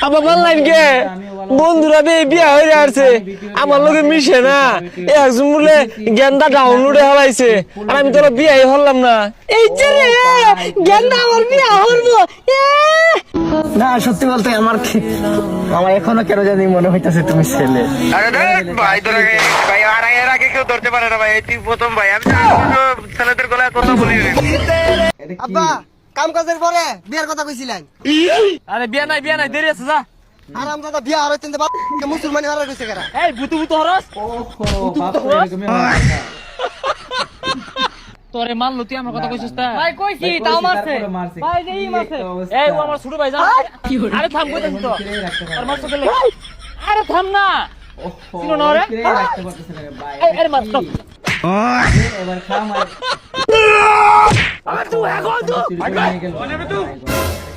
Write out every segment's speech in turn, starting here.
আবার বললেন কে বন্ধুরা বিয়া হয়ে আসছে আমার লোকে মিশে না একজন বলে গেন্দা ডাউনলোডে হলাইছে আর আমি তোরা বিয়াই হলাম না। এই যে রে গেন্দা আমার বিয়া হলবো না। সত্যি বলতে আমার এখনো কেন জানি মনে হইতাছে তুমি ছেলে। আরে ভাই তোরা ভাই আর এর আগে কেউ ধরতে পারে না ভাই, তুই প্রথম ভাই। আমি ছেলেদের গলায় কথা বলি। আব্বা কাম কাজের পরে বিয়ের কথা কইছিলেন। আরে বিয়া নাই দেরি আছে যা। আরাম দাদা বিয়া আর হইতেন মুসলমানি হারা কইছে কারা। এই বুতু হরস তোরে মারলো তুই আমার কথা কইছিস তা? ভাই কইছি তাও মারছে ভাই যেই মারছে। এই ও আমার ছোট ভাই যা। আরে থাম কইতাছিস তো আর মারছ কেন? আরে থাম না চিনো না রে রাখতে পারতেছ না ভাই। আরে মার তো এবার খা মার আর তুই এখন তো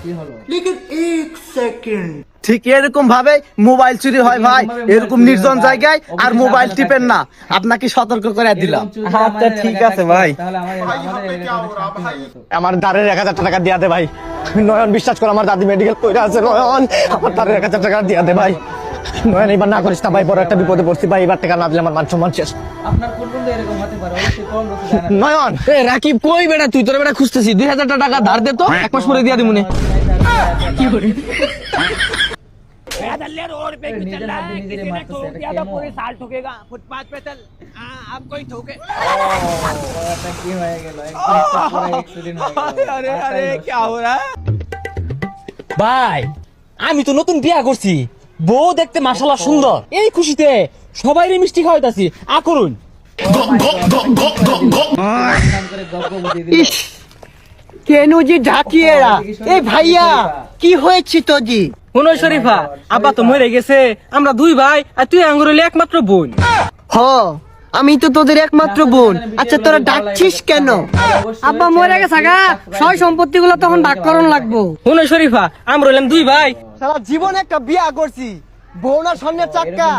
কি হলো? लेकिन 1 সেকেন্ড ঠিক এরকম ভাবে মোবাইল চুরি হয় ভাই, এরকম নির্জন জায়গায় আর মোবাইল টিপেন না, আপনাকে সতর্ক করে দিলাম। আচ্ছা ঠিক আছে ভাই, আমার দাঁড়ের 1000 টাকা দিয়া দে ভাই। নয়ন বিশ্বাস কর আমার দাদি মেডিকেল কইরা আছে। নয়ন আমার দাঁড়ের 1000 টাকা দিয়া দে ভাই। নয়ন এবার না করিস না ভাই, বড় একটা বিপদে পড়ছি ভাই। এবার টাকা না দিলে আমার মান সম্মান শেষ। আপনার কোন বন্ধু এরকম হতে পারে? অবশ্যই কোন বন্ধু জানা। নয়ন এ রাকিব কই বেটা? তুই তোর বেটা খুঁজতেছি। 2000 টাকা ধার দে তো, এক মাস পরে দিয়া দিমুনে। কি করে रोड पे चल रहा है, किसी ने ठोक दिया तो पूरे साल ठोकेगा। फुटपाथ पे चल अब कोई ठोके। এটা কি হয়ে গেল? একটা পুরো অ্যাক্সিডেন্ট হয়ে গেল। अरे अरे क्या हो रहा है ভাই? আমি তো নতুন বিয়া করছি, বউ দেখতে মাশাআল্লাহ সুন্দর। এই খুশিতে সবাইরে মিষ্টি খাওয়াইতাছি। আ করুন কেন যে ঢাকিয়েরা? এই ভাইয়া কি হয়েছে তো জি? কোন শরীফা আব্বা তো মরে গেছে, আমরা দুই ভাই আর তুই আঙ্গুর হইলে একমাত্র বোন। হ আমি তো তোদের একমাত্র বোন। আচ্ছা তোরা ডাকছিস কেন? আব্বা মরে গেছে গা, সয় সম্পত্তি গুলো তখন ভাগ করণ লাগবো। কোন শরীফা আমরা হইলাম দুই ভাই। সারা জীবন একটা বিয়া করছি, বোনার সামনে চাক্কা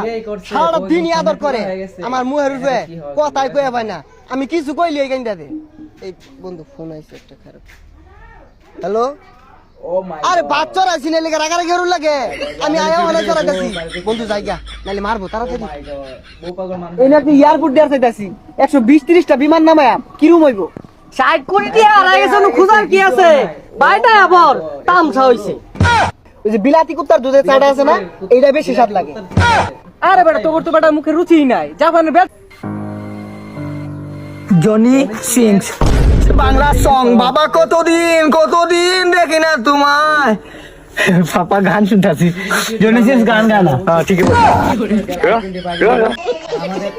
সারা দিনই আদর করে, আমার মুহের উপরে কথাই কয়ে পায় না। আমি কিছু কইলি এই গাইন্ডা দে। এই বন্ধু ফোন আইছে একটা খারাপ। হ্যালো ও মাই আরে বাচ্চারা আছি না লেগে রাগারাগি হরুন লাগে। আমি আয়া হলে চড়াইতাছি বন্ধু জায়গা নালে মারবো তাড়াতাড়ি। বউ পাগল মানুষ। এই নাকি এয়ারপোর্ট দেয়ার চাইতাছি 120-30টা বিমান নামায়া কিরম হইব? 60 কোটি টাকা হারাই গেছে, খুঁজার কি আছে? বাইটা আবার তামসা হইছে। ওই যে বিলাতি কুত্তার দুধের চাটা আছে না, এইটা বেশি স্বাদ লাগে। আরে বেটা তোর তো বেটা মুখে রুচি নাই, জাপানের বেটা। Johnny sings Bangla song. বাবা কতদিন দেখি না তোমায়। পাপা গান শুনতাছি, জনি সিংস গান গানা। ঠিক আছে। আমাদের